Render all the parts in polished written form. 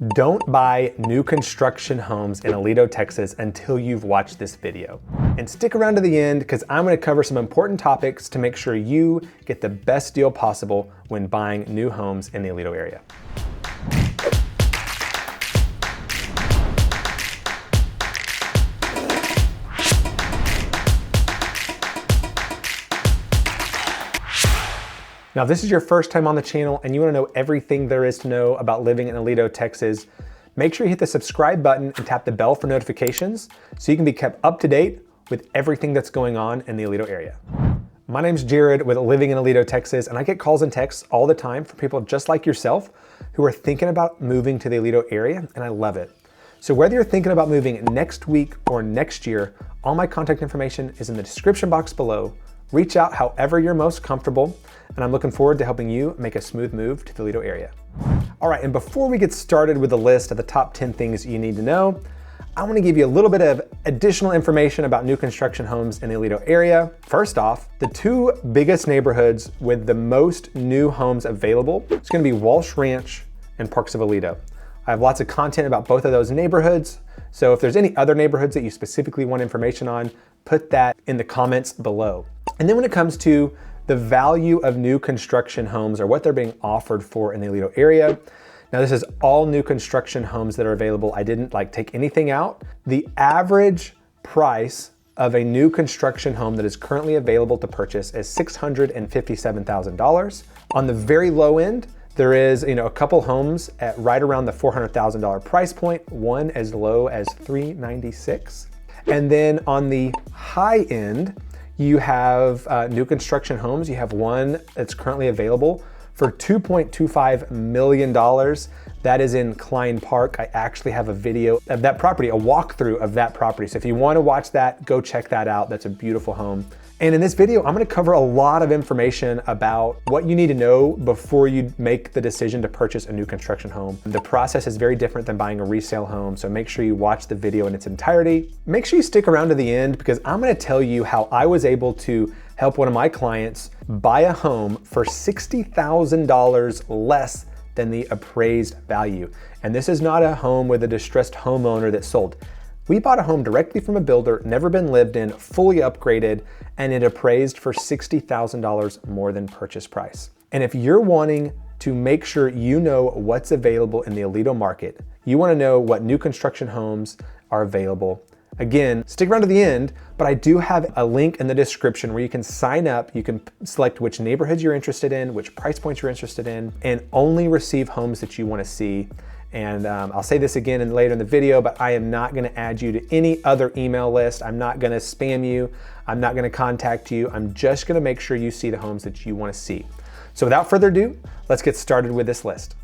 Don't buy new construction homes in Aledo, Texas until you've watched this video. And stick around to the end because I'm going to cover some important topics to make sure you get the best deal possible when buying new homes in the Aledo area. Now, if this is your first time on the channel and you want to know everything there is to know about living in Aledo, Texas, make sure you hit the subscribe button and tap the bell for notifications so you can be kept up to date with everything that's going on in the Aledo area. My name's Jared with Living in Aledo, Texas, and I get calls and texts all the time from people just like yourself who are thinking about moving to the Aledo area, and I love it. So whether you're thinking about moving next week or next year, all my contact information is in the description box below. Reach out however you're most comfortable, and I'm looking forward to helping you make a smooth move to the Aledo area. All right, and before we get started with the list of the top 10 things you need to know, I want to give you a little bit of additional information about new construction homes in the Aledo area. First off, the two biggest neighborhoods with the most new homes available is going to be Walsh Ranch and Parks of Aledo. I have lots of content about both of those neighborhoods, so if there's any other neighborhoods that you specifically want information on, put that in the comments below. And then when it comes to the value of new construction homes or what they're being offered for in the Aledo area, now this is all new construction homes that are available. I didn't take anything out. The average price of a new construction home that is currently available to purchase is $657,000. On the very low end, there is a couple homes at right around the $400,000 price point, one as low as $396,000. And then on the high end, you have new construction homes. You have one that's currently available for $2.25 million. That is in Klein Park. I actually have a video of that property, a walkthrough of that property. So if you want to watch that, go check that out. That's a beautiful home. And in this video, I'm going to cover a lot of information about what you need to know before you make the decision to purchase a new construction home. The process is very different than buying a resale home, so make sure you watch the video in its entirety. Make sure you stick around to the end because I'm going to tell you how I was able to help one of my clients buy a home for $60,000 less than the appraised value. And this is not a home with a distressed homeowner that sold. We bought a home directly from a builder, never been lived in, fully upgraded, and it appraised for $60,000 more than purchase price. And if you're wanting to make sure you know what's available in the Aledo market, you want to know what new construction homes are available. Again, stick around to the end, but I do have a link in the description where you can sign up. You can select which neighborhoods you're interested in, which price points you're interested in, and only receive homes that you want to see. And I'll say this again later in the video, but I am not going to add you to any other email list. I'm not going to spam you. I'm not going to contact you. I'm just going to make sure you see the homes that you want to see. So without further ado, let's get started with this list.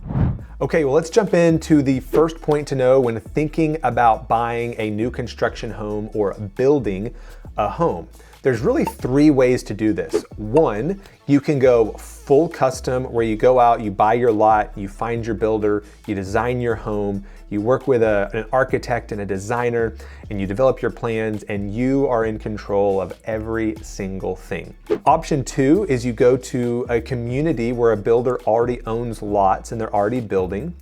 Okay, well, let's jump into the first point to know when thinking about buying a new construction home or building a home. There's really three ways to do this. One, you can go full custom where you go out, you buy your lot, you find your builder, you design your home, you work with an architect and a designer, and you develop your plans, and you are in control of every single thing. Option two is you go to a community where a builder already owns lots and they're already building,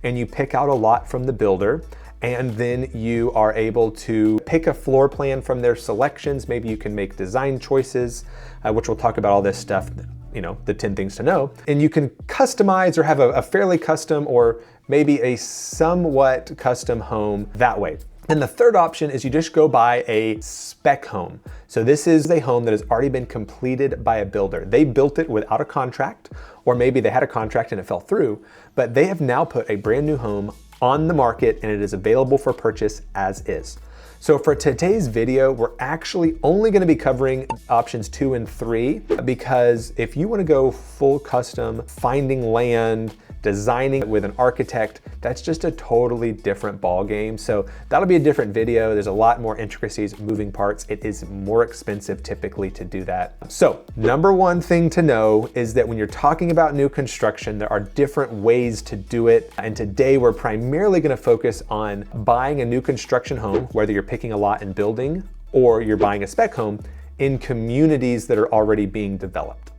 and you pick out a lot from the builder, and then you are able to pick a floor plan from their selections. Maybe you can make design choices, which we'll talk about all this stuff, the 10 things to know. And you can customize or have a fairly custom or maybe a somewhat custom home that way. And the third option is you just go buy a spec home. So this is a home that has already been completed by a builder. They built it without a contract, or maybe they had a contract and it fell through, but they have now put a brand new home on the market and it is available for purchase as is. So for today's video, we're actually only going to be covering options 2 and 3 because if you want to go full custom, finding land, designing with an architect, that's just a totally different ball game. So that'll be a different video. There's a lot more intricacies, moving parts. It is more expensive typically to do that. So number one thing to know is that when you're talking about new construction, there are different ways to do it. And today we're primarily going to focus on buying a new construction home, whether you're picking a lot and building or you're buying a spec home in communities that are already being developed.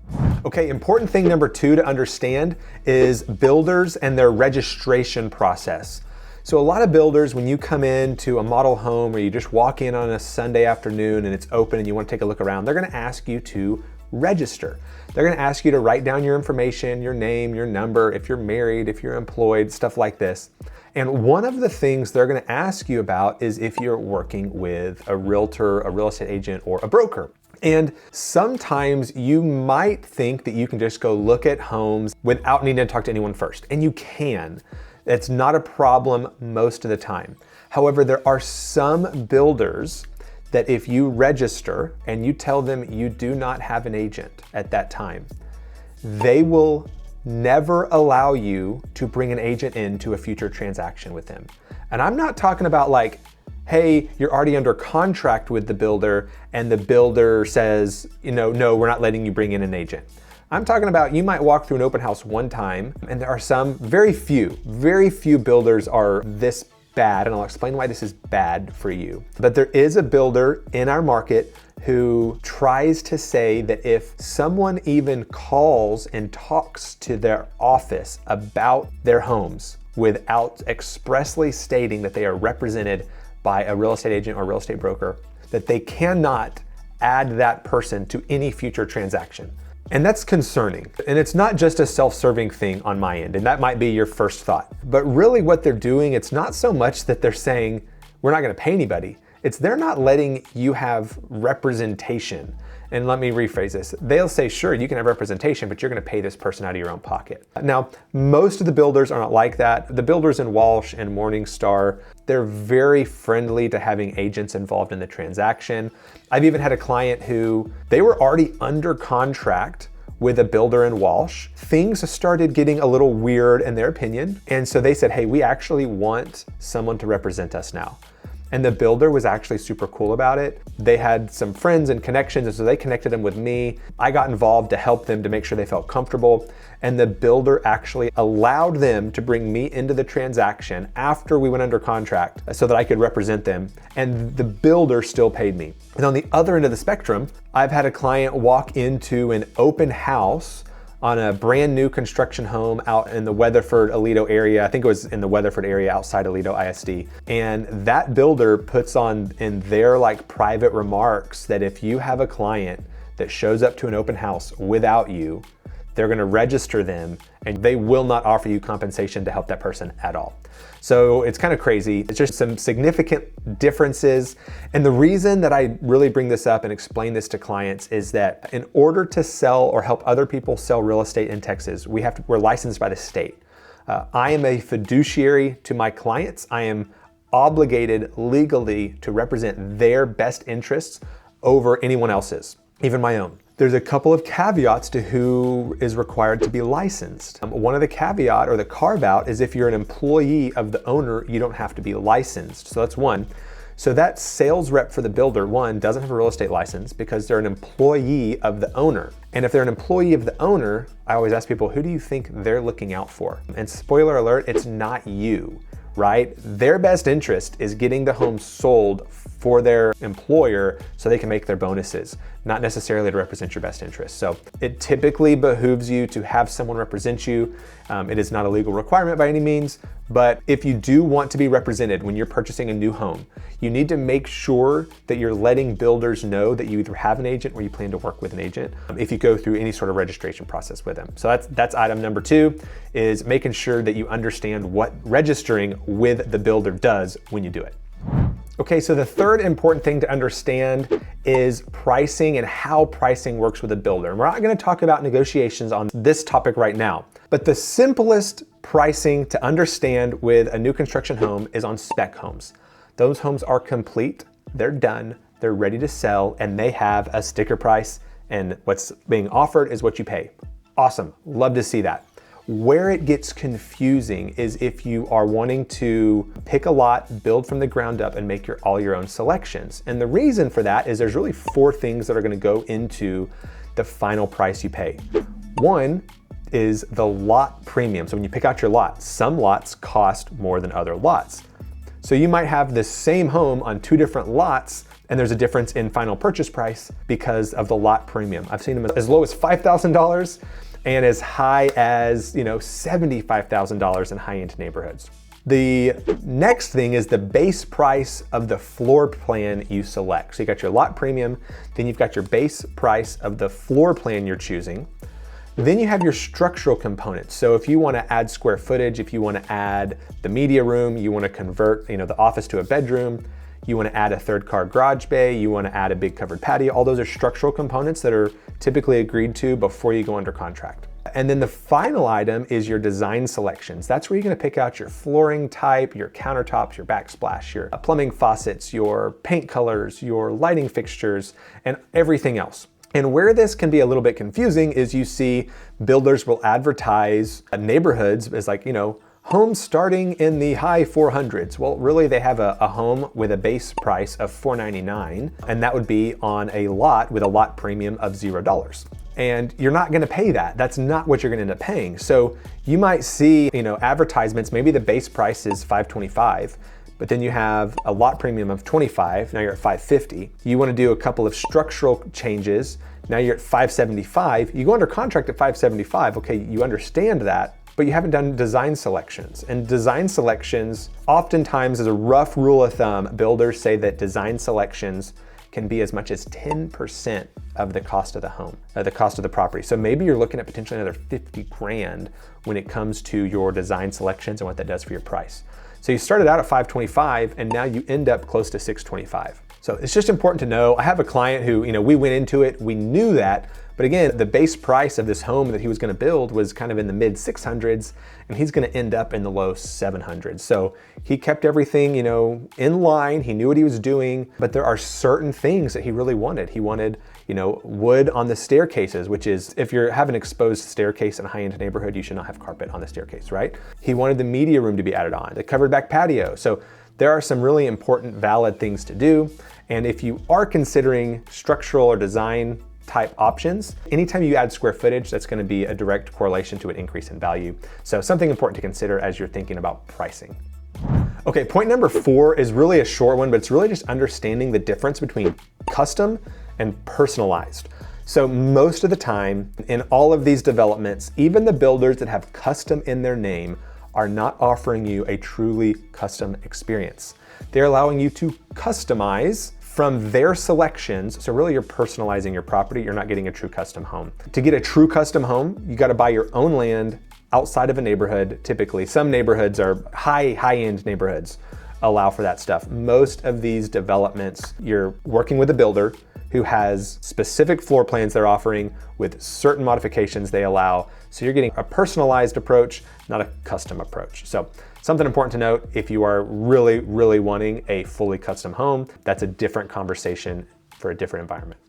Okay, important thing number 2 to understand is builders and their registration process. So a lot of builders, when you come into a model home or you just walk in on a Sunday afternoon and it's open and you want to take a look around, they're going to ask you to register. They're going to ask you to write down your information, your name, your number, if you're married, if you're employed, stuff like this. And one of the things they're going to ask you about is if you're working with a realtor, a real estate agent, or a broker. And sometimes you might think that you can just go look at homes without needing to talk to anyone first. And you can. It's not a problem most of the time. However, there are some builders that if you register and you tell them you do not have an agent at that time, they will never allow you to bring an agent into a future transaction with them. And I'm not talking about like, hey, you're already under contract with the builder and the builder says, no, we're not letting you bring in an agent. I'm talking about you might walk through an open house one time, and there are some, very few builders are this bad, and I'll explain why this is bad for you. But there is a builder in our market who tries to say that if someone even calls and talks to their office about their homes without expressly stating that they are represented by a real estate agent or real estate broker, that they cannot add that person to any future transaction. And that's concerning. And it's not just a self-serving thing on my end, and that might be your first thought. But really what they're doing, it's not so much that they're saying, we're not gonna pay anybody. It's they're not letting you have representation. And let me rephrase this. They'll say, sure, you can have representation, but you're gonna pay this person out of your own pocket. Now, most of the builders are not like that. The builders in Walsh and Morningstar, they're very friendly to having agents involved in the transaction. I've even had a client who, they were already under contract with a builder in Walsh. Things started getting a little weird in their opinion. And so they said, hey, we actually want someone to represent us now. And the builder was actually super cool about it. They had some friends and connections, and so they connected them with me. I got involved to help them to make sure they felt comfortable. And the builder actually allowed them to bring me into the transaction after we went under contract so that I could represent them. And the builder still paid me. And on the other end of the spectrum, I've had a client walk into an open house on a brand new construction home out in the Weatherford, Aledo area. I think it was in the Weatherford area outside Aledo ISD. And that builder puts on in their like private remarks that if you have a client that shows up to an open house without you, they're gonna register them and they will not offer you compensation to help that person at all. So it's kind of crazy. It's just some significant differences. And the reason that I really bring this up and explain this to clients is that in order to sell or help other people sell real estate in Texas, we're licensed by the state. I am a fiduciary to my clients. I am obligated legally to represent their best interests over anyone else's, even my own. There's a couple of caveats to who is required to be licensed. One of the caveat or the carve out is if you're an employee of the owner, you don't have to be licensed. So that's one. So that sales rep for the builder, one, doesn't have a real estate license because they're an employee of the owner. And if they're an employee of the owner, I always ask people, who do you think they're looking out for? And spoiler alert, it's not you, right? Their best interest is getting the home sold for their employer so they can make their bonuses, not necessarily to represent your best interest. So it typically behooves you to have someone represent you. It is not a legal requirement by any means, but if you do want to be represented when you're purchasing a new home, you need to make sure that you're letting builders know that you either have an agent or you plan to work with an agent if you go through any sort of registration process with them. So that's item number 2, is making sure that you understand what registering with the builder does when you do it. Okay, so the third important thing to understand is pricing and how pricing works with a builder. And we're not gonna talk about negotiations on this topic right now, but the simplest pricing to understand with a new construction home is on spec homes. Those homes are complete, they're done, they're ready to sell, and they have a sticker price, and what's being offered is what you pay. Awesome, love to see that. Where it gets confusing is if you are wanting to pick a lot, build from the ground up, and make all your own selections. And the reason for that is there's really 4 things that are gonna go into the final price you pay. One is the lot premium. So when you pick out your lot, some lots cost more than other lots. So you might have the same home on 2 different lots, and there's a difference in final purchase price because of the lot premium. I've seen them as low as $5,000 and as high as $75,000 in high-end neighborhoods. The next thing is the base price of the floor plan you select. So you got your lot premium, then you've got your base price of the floor plan you're choosing. Then you have your structural components. So if you want to add square footage, if you want to add the media room, you want to convert, the office to a bedroom, you want to add a third car garage bay, you want to add a big covered patio, all those are structural components that are typically agreed to before you go under contract. And then the final item is your design selections. That's where you're going to pick out your flooring type, your countertops, your backsplash, your plumbing faucets, your paint colors, your lighting fixtures, and everything else. And where this can be a little bit confusing is you see builders will advertise neighborhoods as homes starting in the high 400s. Well, really they have a home with a base price of $499, and that would be on a lot with a lot premium of $0. And you're not gonna pay that. That's not what you're gonna end up paying. So you might see, advertisements, maybe the base price is $525, but then you have a lot premium of $25, now you're at $550. You wanna do a couple of structural changes, now you're at $575. You go under contract at $575, okay, you understand that, but you haven't done design selections. And design selections, oftentimes as a rough rule of thumb, builders say that design selections can be as much as 10% of the cost of the home, the cost of the property. So maybe you're looking at potentially another 50 grand when it comes to your design selections and what that does for your price. So you started out at $525 and now you end up close to $625. So it's just important to know. I have a client who, we went into it, we knew that, but again, the base price of this home that he was gonna build was kind of in the mid 600s, and he's gonna end up in the low 700s. So he kept everything, in line, he knew what he was doing, but there are certain things that he really wanted. He wanted, wood on the staircases, which is, if you have an exposed staircase in a high-end neighborhood, you should not have carpet on the staircase, right? He wanted the media room to be added on, the covered back patio. So there are some really important, valid things to do. And if you are considering structural or design type options, anytime you add square footage, that's going to be a direct correlation to an increase in value. So something important to consider as you're thinking about pricing. Okay, point number 4 is really a short one, but it's really just understanding the difference between custom and personalized. So most of the time in all of these developments, even the builders that have custom in their name are not offering you a truly custom experience. They're allowing you to customize from their selections. So really you're personalizing your property. You're not getting a true custom home. To get a true custom home, you got to buy your own land outside of a neighborhood. Typically, some neighborhoods are high-end neighborhoods allow for that stuff. Most of these developments, you're working with a builder who has specific floor plans they're offering with certain modifications they allow. So you're getting a personalized approach, not a custom approach. So something important to note, if you are really, really wanting a fully custom home, that's a different conversation for a different environment.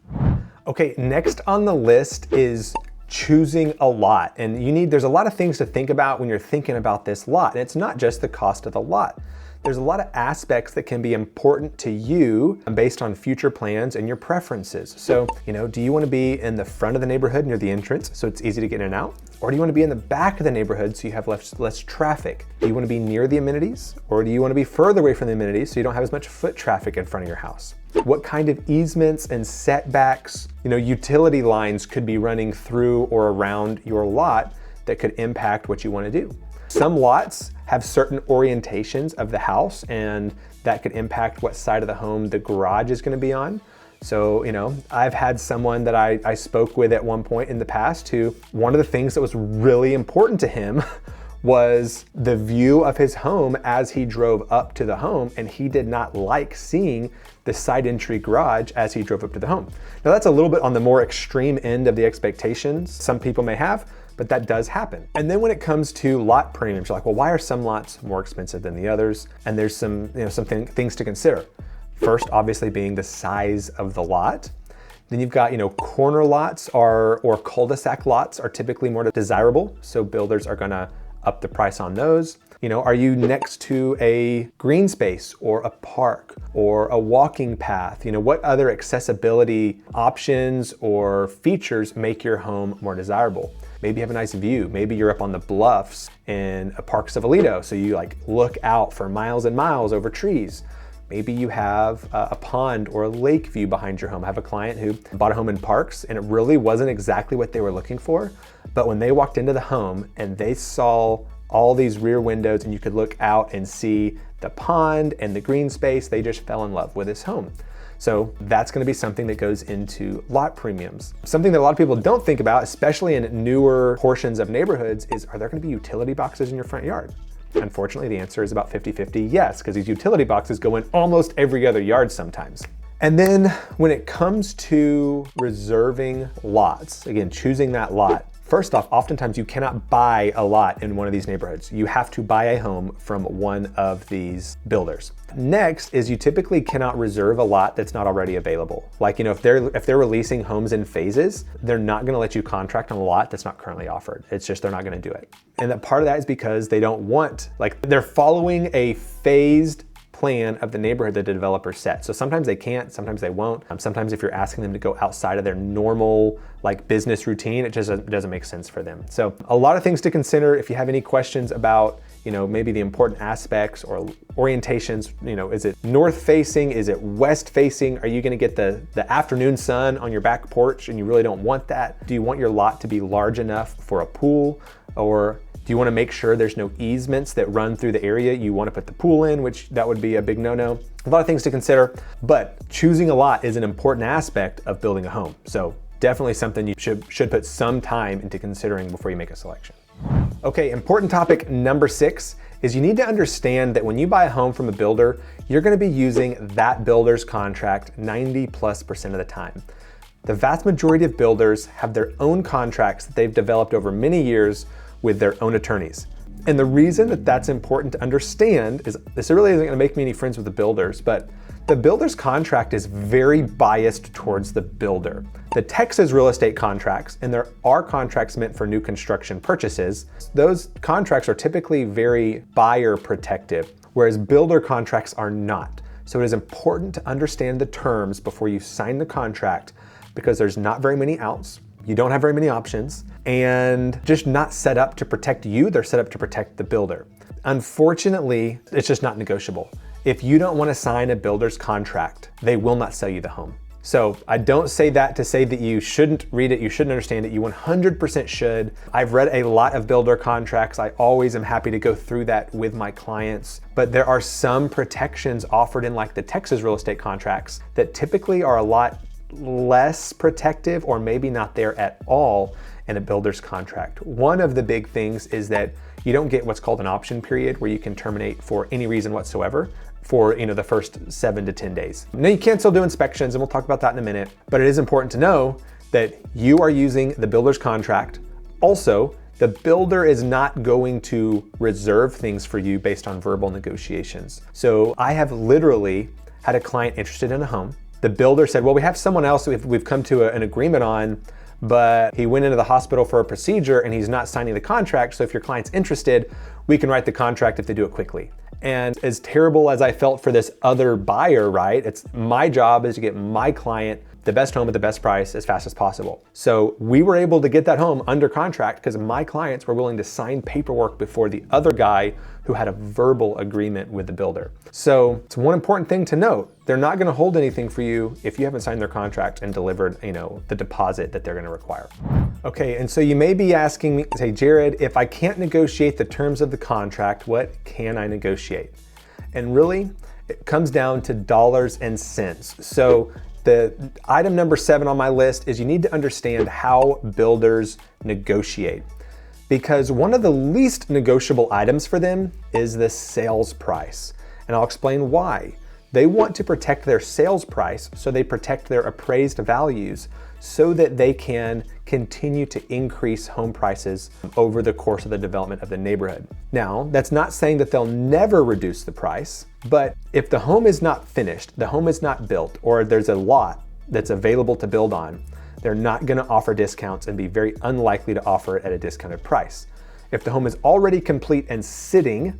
Okay, next on the list is choosing a lot. And there's a lot of things to think about when you're thinking about this lot. And it's not just the cost of the lot. There's a lot of aspects that can be important to you based on future plans and your preferences. So, do you want to be in the front of the neighborhood near the entrance so it's easy to get in and out? Or do you want to be in the back of the neighborhood so you have less traffic? Do you want to be near the amenities? Or do you want to be further away from the amenities so you don't have as much foot traffic in front of your house? What kind of easements and setbacks, utility lines could be running through or around your lot that could impact what you want to do? Some lots have certain orientations of the house, and that could impact what side of the home the garage is going to be on. So, I've had someone that I spoke with at one point in the past who, one of the things that was really important to him was the view of his home as he drove up to the home, and he did not like seeing the side entry garage as he drove up to the home. Now that's a little bit on the more extreme end of the expectations some people may have, but that does happen. And then when it comes to lot premiums, you're like, well, why are some lots more expensive than the others? And there's some things to consider. First, obviously being the size of the lot. Then you've got, corner lots or cul-de-sac lots are typically more desirable. So builders are gonna up the price on those. Are you next to a green space or a park or a walking path? What other accessibility options or features make your home more desirable? Maybe you have a nice view. Maybe you're up on the bluffs in parks of Aledo, so you look out for miles and miles over trees. Maybe you have a pond or a lake view behind your home. I have a client who bought a home in Parks, and it really wasn't exactly what they were looking for. But when they walked into the home and they saw all these rear windows, and you could look out and see the pond and the green space. They just fell in love with this home. So that's gonna be something that goes into lot premiums. Something that a lot of people don't think about, especially in newer portions of neighborhoods, is are there gonna be utility boxes in your front yard? Unfortunately, the answer is about 50-50 yes, because these utility boxes go in almost every other yard sometimes. And then when it comes to reserving lots, again, choosing that lot, first off, oftentimes you cannot buy a lot in one of these neighborhoods. You have to buy a home from one of these builders. Next is you typically cannot reserve a lot that's not already available. Like, if they're releasing homes in phases, they're not gonna let you contract on a lot that's not currently offered. It's just, they're not gonna do it. And that part of that is because they don't want, they're following a phased plan of the neighborhood that the developer set. So sometimes they can't, sometimes they won't. Sometimes if you're asking them to go outside of their normal business routine, it just doesn't make sense for them. So a lot of things to consider. If you have any questions about maybe the important aspects or orientations, is it north facing? Is it west facing? Are you gonna get the afternoon sun on your back porch and you really don't want that? Do you want your lot to be large enough for a pool? Or do you want to make sure there's no easements that run through the area you want to put the pool in, which that would be a big no-no. A lot of things to consider, but choosing a lot is an important aspect of building a home. So definitely something you should put some time into considering before you make a selection. Okay, important topic number 6 is you need to understand that when you buy a home from a builder, you're going to be using that builder's contract 90+% of the time. The vast majority of builders have their own contracts that they've developed over many years with their own attorneys. And the reason that that's important to understand is this really isn't gonna make me any friends with the builders, but the builder's contract is very biased towards the builder. The Texas real estate contracts, and there are contracts meant for new construction purchases, those contracts are typically very buyer protective, whereas builder contracts are not. So it is important to understand the terms before you sign the contract, because there's not very many outs. You don't have very many options, and just not set up to protect you, they're set up to protect the builder. Unfortunately, it's just not negotiable. If you don't want to sign a builder's contract, they will not sell you the home. So I don't say that to say that you shouldn't read it, you shouldn't understand it, you 100% should. I've read a lot of builder contracts. I always am happy to go through that with my clients, but there are some protections offered in the Texas real estate contracts that typically are a lot less protective, or maybe not there at all in a builder's contract. One of the big things is that you don't get what's called an option period, where you can terminate for any reason whatsoever for the first 7 to 10 days. Now you can still do inspections, and we'll talk about that in a minute, but it is important to know that you are using the builder's contract. Also, the builder is not going to reserve things for you based on verbal negotiations. So I have literally had a client interested in a home. The builder said, well, we have someone else we've come to an agreement on, but he went into the hospital for a procedure and he's not signing the contract. So if your client's interested, we can write the contract if they do it quickly. And as terrible as I felt for this other buyer, right? It's my job is to get my client the best home at the best price as fast as possible. So we were able to get that home under contract because my clients were willing to sign paperwork before the other guy who had a verbal agreement with the builder. So it's one important thing to note. They're not gonna hold anything for you if you haven't signed their contract and delivered the deposit that they're gonna require. Okay, and so you may be asking me, say, Jared, if I can't negotiate the terms of the contract, what can I negotiate? And really, it comes down to dollars and cents. So the item number 7 on my list is you need to understand how builders negotiate, because one of the least negotiable items for them is the sales price. And I'll explain why. They want to protect their sales price, so they protect their appraised values so that they can continue to increase home prices over the course of the development of the neighborhood. Now, that's not saying that they'll never reduce the price, but if the home is not finished, the home is not built, or there's a lot that's available to build on, they're not gonna offer discounts and be very unlikely to offer it at a discounted price. If the home is already complete and sitting,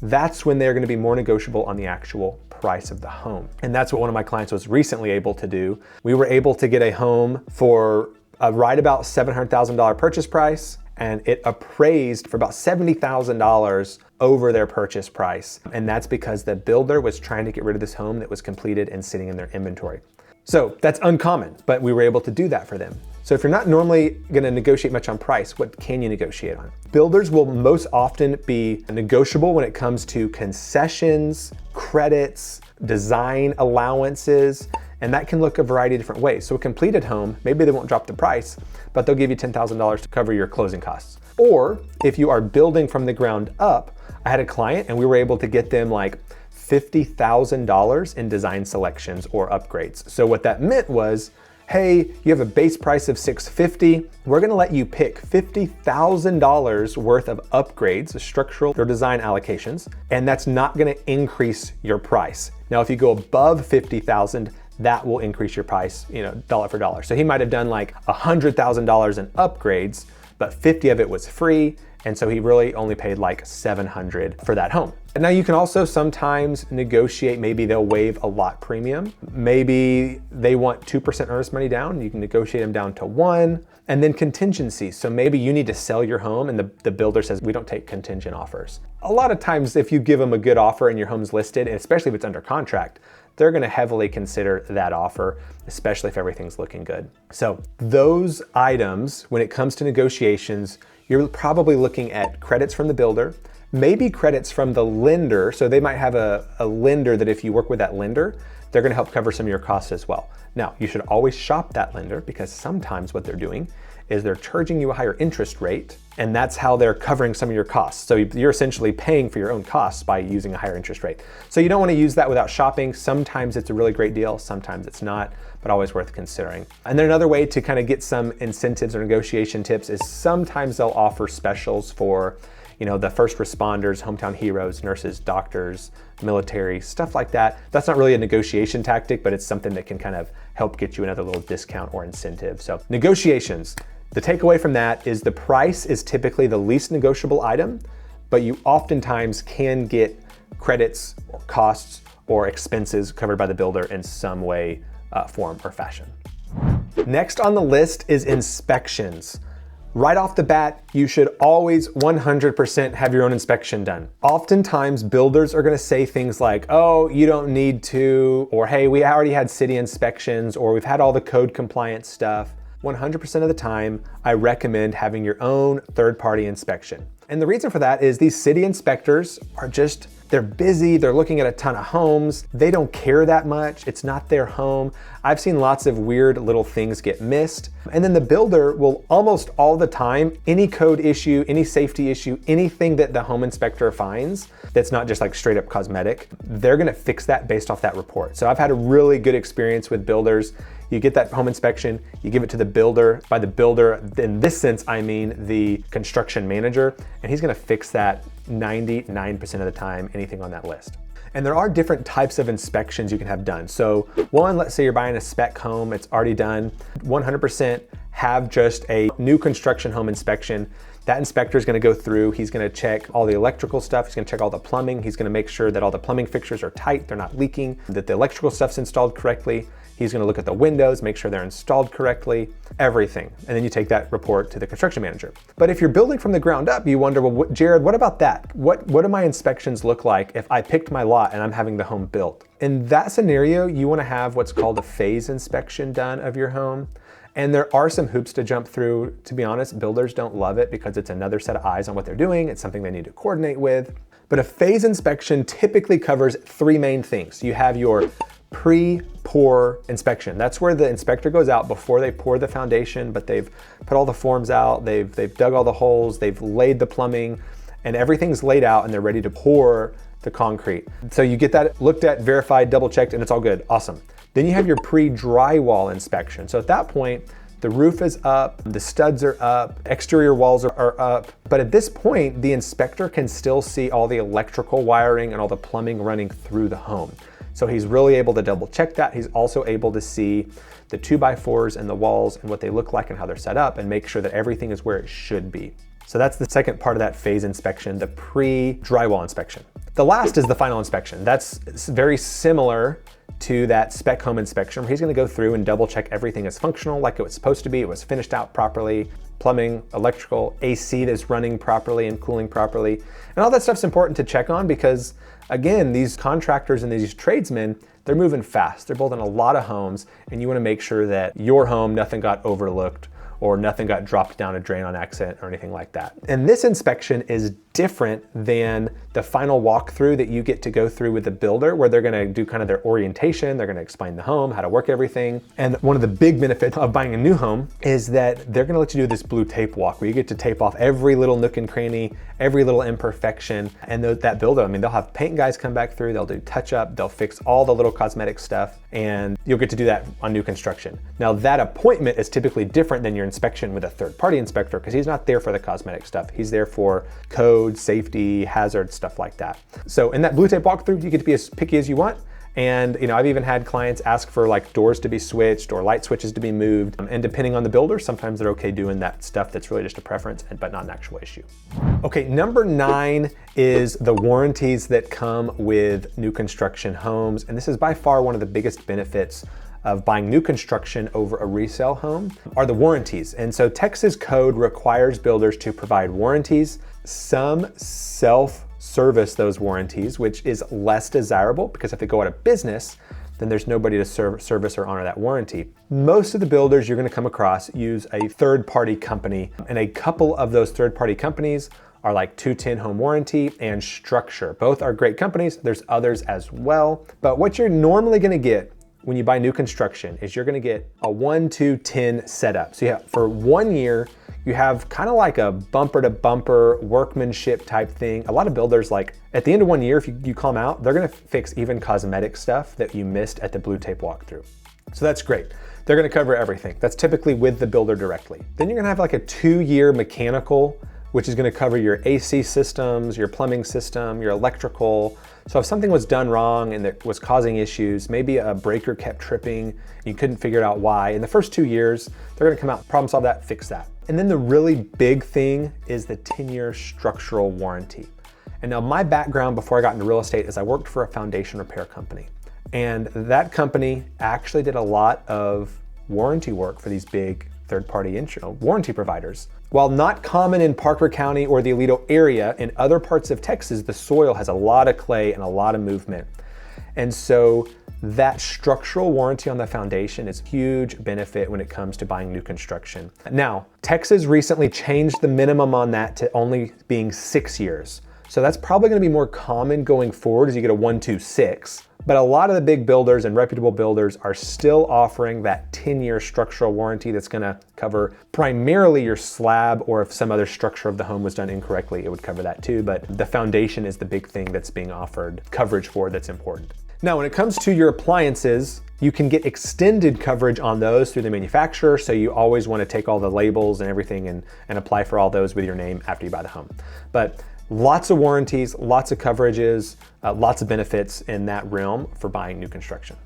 that's when they're gonna be more negotiable on the actual price of the home. And that's what one of my clients was recently able to do. We were able to get a home for right about $700,000 purchase price, and it appraised for about $70,000 over their purchase price. And that's because the builder was trying to get rid of this home that was completed and sitting in their inventory. So that's uncommon, but we were able to do that for them. So if you're not normally gonna negotiate much on price, what can you negotiate on? Builders will most often be negotiable when it comes to concessions, credits, design allowances, and that can look a variety of different ways. So a completed home, maybe they won't drop the price, but they'll give you $10,000 to cover your closing costs. Or if you are building from the ground up, I had a client and we were able to get them like $50,000 in design selections or upgrades. So what that meant was, hey, you have a base price of $650. We're gonna let you pick $50,000 worth of upgrades, structural or design allocations, and that's not gonna increase your price. Now, if you go above $50,000, that will increase your price, dollar for dollar. So he might have done like $100,000 in upgrades, but 50 of it was free. And so he really only paid like $700 for that home. And now you can also sometimes negotiate, maybe they'll waive a lot premium. Maybe they want 2% earnest money down. You can negotiate them down to 1%. And then contingencies. So maybe you need to sell your home and the builder says, we don't take contingent offers. A lot of times if you give them a good offer and your home's listed, and especially if it's under contract, they're gonna heavily consider that offer, especially if everything's looking good. So those items, when it comes to negotiations, you're probably looking at credits from the builder, maybe credits from the lender. So they might have a lender that if you work with that lender, they're gonna help cover some of your costs as well. Now, you should always shop that lender because sometimes what they're doing is they're charging you a higher interest rate, and that's how they're covering some of your costs. So you're essentially paying for your own costs by using a higher interest rate. So you don't want to use that without shopping. Sometimes it's a really great deal, sometimes it's not, but always worth considering. And then another way to kind of get some incentives or negotiation tips is sometimes they'll offer specials for the first responders, hometown heroes, nurses, doctors, military, stuff like that. That's not really a negotiation tactic, but it's something that can kind of help get you another little discount or incentive. So negotiations. The takeaway from that is the price is typically the least negotiable item, but you oftentimes can get credits or costs or expenses covered by the builder in some way, form, or fashion. Next on the list is inspections. Right off the bat, you should always 100% have your own inspection done. Oftentimes, builders are gonna say things like, oh, you don't need to, or hey, we already had city inspections, or we've had all the code compliance stuff. 100% of the time, I recommend having your own third-party inspection. And the reason for that is these city inspectors are they're busy, they're looking at a ton of homes, they don't care that much, it's not their home. I've seen lots of weird little things get missed. And then the builder will almost all the time, any code issue, any safety issue, anything that the home inspector finds that's not just like straight up cosmetic, they're gonna fix that based off that report. So I've had a really good experience with builders. You get that home inspection, you give it to the builder. By the builder, in this sense, I mean the construction manager, and he's gonna fix that 99% of the time, anything on that list. And there are different types of inspections you can have done. So one, let's say you're buying a spec home, it's already done, 100% have just a new construction home inspection. That inspector is gonna go through, he's gonna check all the electrical stuff, he's gonna check all the plumbing, he's gonna make sure that all the plumbing fixtures are tight, they're not leaking, that the electrical stuff's installed correctly. He's gonna look at the windows, make sure they're installed correctly, everything. And then you take that report to the construction manager. But if you're building from the ground up, you wonder, well, Jared, what about that? What do my inspections look like if I picked my lot and I'm having the home built? In that scenario, you wanna have what's called a phase inspection done of your home. And there are some hoops to jump through. To be honest, builders don't love it because it's another set of eyes on what they're doing. It's something they need to coordinate with. But a phase inspection typically covers three main things. You have your pre-pour inspection. That's where the inspector goes out before they pour the foundation, but they've put all the forms out, they've dug all the holes, they've laid the plumbing, and everything's laid out and they're ready to pour the concrete. So you get that looked at, verified, double checked, and it's all good, awesome. Then you have your pre-drywall inspection. So at that point, the roof is up, the studs are up, exterior walls are up. But at this point, the inspector can still see all the electrical wiring and all the plumbing running through the home. So he's really able to double check that. He's also able to see the 2x4s and the walls and what they look like and how they're set up and make sure that everything is where it should be. So that's the second part of that phase inspection, the pre-drywall inspection. The last is the final inspection. That's very similar to that spec home inspection, where he's gonna go through and double check everything is functional like it was supposed to be, it was finished out properly, plumbing, electrical, AC that's running properly and cooling properly. And all that stuff's important to check on because, again, these contractors and these tradesmen, they're moving fast. They're building a lot of homes, and you wanna make sure that your home, nothing got overlooked or nothing got dropped down a drain on accident or anything like that. And this inspection is different than the final walkthrough that you get to go through with the builder, where they're gonna do kind of their orientation, they're gonna explain the home, how to work everything. And one of the big benefits of buying a new home is that they're gonna let you do this blue tape walk, where you get to tape off every little nook and cranny, every little imperfection. And that builder, I mean, they'll have paint guys come back through, they'll do touch up, they'll fix all the little cosmetic stuff, and you'll get to do that on new construction. Now that appointment is typically different than your inspection with a third-party inspector, because he's not there for the cosmetic stuff. He's there for code, safety, hazard, stuff like that. So in that blue tape walkthrough, you get to be as picky as you want. And I've even had clients ask for like doors to be switched or light switches to be moved. And depending on the builder, sometimes they're okay doing that stuff that's really just a preference, but not an actual issue. Okay, number 9 is the warranties that come with new construction homes. And this is by far one of the biggest benefits of buying new construction over a resale home are the warranties. And so Texas code requires builders to provide warranties. Some self-service those warranties, which is less desirable because if they go out of business, then there's nobody to service or honor that warranty. Most of the builders you're gonna come across use a third-party company, and a couple of those third-party companies are like 210 Home Warranty and Structure. Both are great companies. There's others as well. But what you're normally gonna get when you buy new construction is you're gonna get a 1-2-10 setup. So for 1 year, you have kind of like a bumper to bumper workmanship type thing. A lot of builders, like at the end of 1 year, if you call them out, they're gonna fix even cosmetic stuff that you missed at the blue tape walkthrough. So that's great. They're gonna cover everything. That's typically with the builder directly. Then you're gonna have like a 2-year mechanical, which is gonna cover your AC systems, your plumbing system, your electrical. So if something was done wrong and that was causing issues, maybe a breaker kept tripping, you couldn't figure out why, in the first 2 years, they're gonna come out, problem solve that, fix that. And then the really big thing is the 10-year structural warranty. And now my background before I got into real estate is I worked for a foundation repair company. And that company actually did a lot of warranty work for these big third-party warranty providers. While not common in Parker County or the Aledo area, in other parts of Texas, the soil has a lot of clay and a lot of movement. And so that structural warranty on the foundation is a huge benefit when it comes to buying new construction. Now, Texas recently changed the minimum on that to only being 6 years. So that's probably gonna be more common going forward as you get a 1-2-6. But a lot of the big builders and reputable builders are still offering that 10-year structural warranty that's gonna cover primarily your slab, or if some other structure of the home was done incorrectly, it would cover that too. But the foundation is the big thing that's being offered coverage for that's important. Now, when it comes to your appliances, you can get extended coverage on those through the manufacturer. So you always wanna take all the labels and everything and apply for all those with your name after you buy the home. But lots of warranties, lots of coverages, lots of benefits in that realm for buying new construction.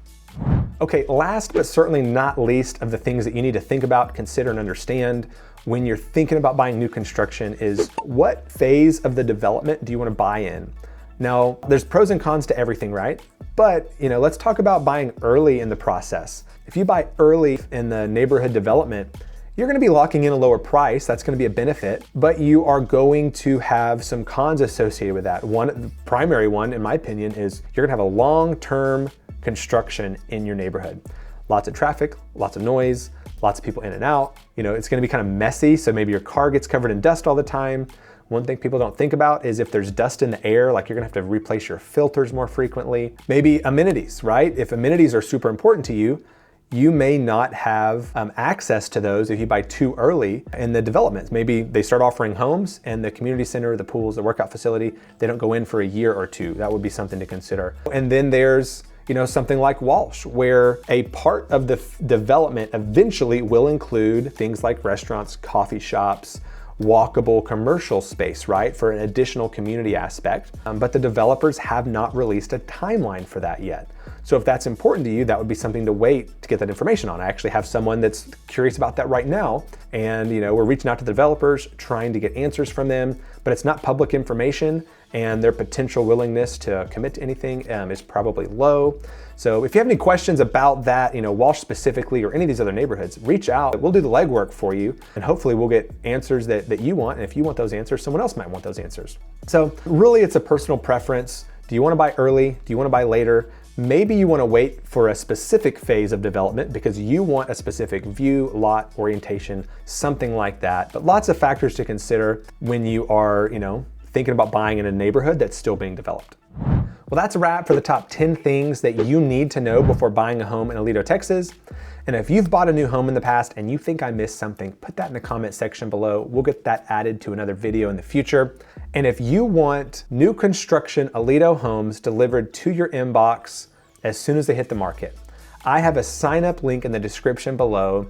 Okay, last but certainly not least of the things that you need to think about, consider, and understand when you're thinking about buying new construction is what phase of the development do you want to buy in? Now, there's pros and cons to everything, right? But let's talk about buying early in the process. If you buy early in the neighborhood development, you're gonna be locking in a lower price. That's gonna be a benefit, but you are going to have some cons associated with that. The primary one, in my opinion, is you're gonna have a long-term construction in your neighborhood. Lots of traffic, lots of noise, lots of people in and out. It's gonna be kind of messy, so maybe your car gets covered in dust all the time. One thing people don't think about is if there's dust in the air, like you're gonna have to replace your filters more frequently. Maybe amenities, right? If amenities are super important to you, you may not have access to those if you buy too early in the development. Maybe they start offering homes and the community center, the pools, the workout facility, they don't go in for a year or two. That would be something to consider. And then there's something like Walsh, where a part of the development eventually will include things like restaurants, coffee shops, walkable commercial space, right, for an additional community aspect. But the developers have not released a timeline for that yet. So if that's important to you, that would be something to wait to get that information on. I actually have someone that's curious about that right now. And we're reaching out to the developers, trying to get answers from them, but it's not public information, and their potential willingness to commit to anything is probably low. So if you have any questions about that, Walsh specifically or any of these other neighborhoods, reach out. We'll do the legwork for you, and hopefully we'll get answers that you want. And if you want those answers, someone else might want those answers. So really, it's a personal preference. Do you want to buy early? Do you want to buy later? Maybe you want to wait for a specific phase of development because you want a specific view, lot, orientation, something like that. But lots of factors to consider when you are, thinking about buying in a neighborhood that's still being developed. Well, that's a wrap for the top 10 things that you need to know before buying a home in Aledo, Texas. And if you've bought a new home in the past and you think I missed something, put that in the comment section below. We'll get that added to another video in the future. And if you want new construction Aledo homes delivered to your inbox as soon as they hit the market, I have a sign up link in the description below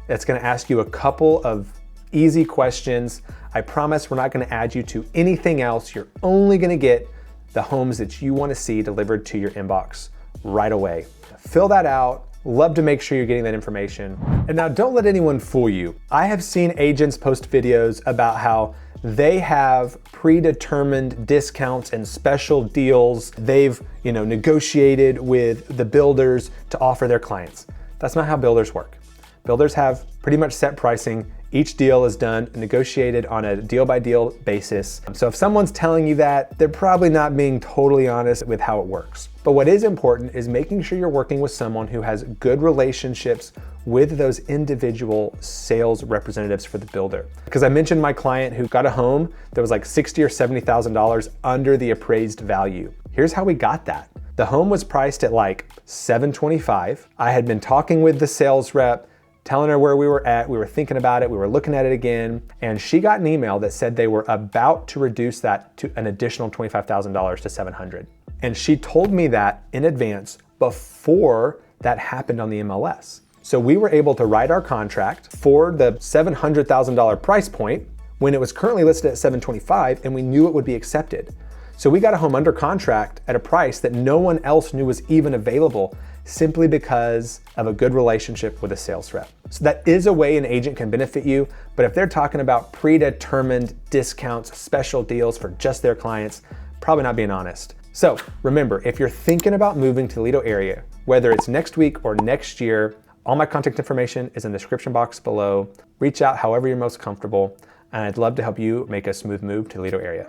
that's gonna ask you a couple of easy questions. I promise we're not gonna add you to anything else. You're only gonna get the homes that you wanna see delivered to your inbox right away. Fill that out. Love to make sure you're getting that information. And now don't let anyone fool you. I have seen agents post videos about how they have predetermined discounts and special deals they've negotiated with the builders to offer their clients. That's not how builders work. Builders have pretty much set pricing. Each deal is done, negotiated on a deal-by-deal basis. So if someone's telling you that, they're probably not being totally honest with how it works. But what is important is making sure you're working with someone who has good relationships with those individual sales representatives for the builder. Because I mentioned my client who got a home that was like $60,000 or $70,000 under the appraised value. Here's how we got that. The home was priced at like $725,000. I had been talking with the sales rep, telling her where we were at, we were thinking about it, we were looking at it again, and she got an email that said they were about to reduce that to an additional $25,000 to $700,000. And she told me that in advance before that happened on the MLS. So we were able to write our contract for the $700,000 price point when it was currently listed at $725,000 and we knew it would be accepted. So we got a home under contract at a price that no one else knew was even available simply because of a good relationship with a sales rep. So that is a way an agent can benefit you, but if they're talking about predetermined discounts, special deals for just their clients, probably not being honest. So remember, if you're thinking about moving to the Aledo area, whether it's next week or next year, all my contact information is in the description box below. Reach out however you're most comfortable, and I'd love to help you make a smooth move to the Aledo area.